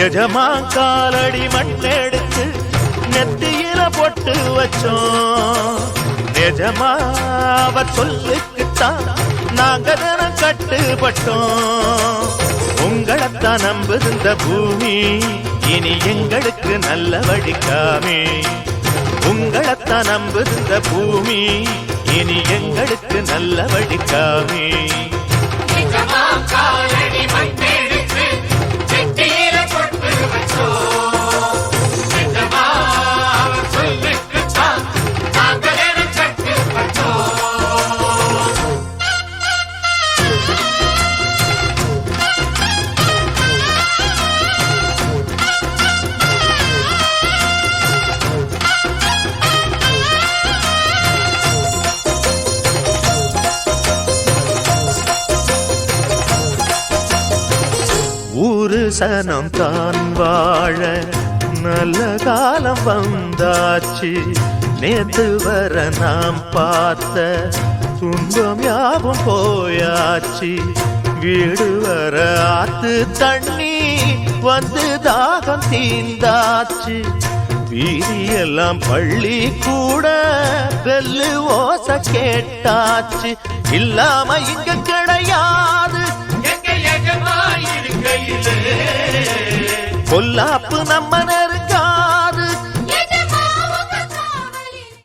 எஜமா காலடி மண்ணெடுத்து நெத்தியில போட்டு வச்சோம். நிஜமா அவர் சொல்லுக்குத்தான் நாங்க தினம் கட்டுப்பட்டோம். உங்களைத்தான் நம்புகின்ற பூமி இனி எங்களுக்கு நல்ல வழிக்காமே. உங்களைத்தான் நம்புகின்ற பூமி இனி எங்களுக்கு நல்ல வழிக்காமே. ஊரு சனம் தான் வாழ நல்ல காலம் வந்தாச்சு. நேத்து வர நாம் பார்த்த துன்பம் யாவும் போயாச்சு. வீடு வர ஆத்து தண்ணி வந்து தாகம் தீந்தாச்சு. வீதியெல்லாம் பள்ளி கூட பெல்லு ஓச கேட்டாச்சு. இல்லாம இங்க கிடையாது பொல்லாப்பு நம்ம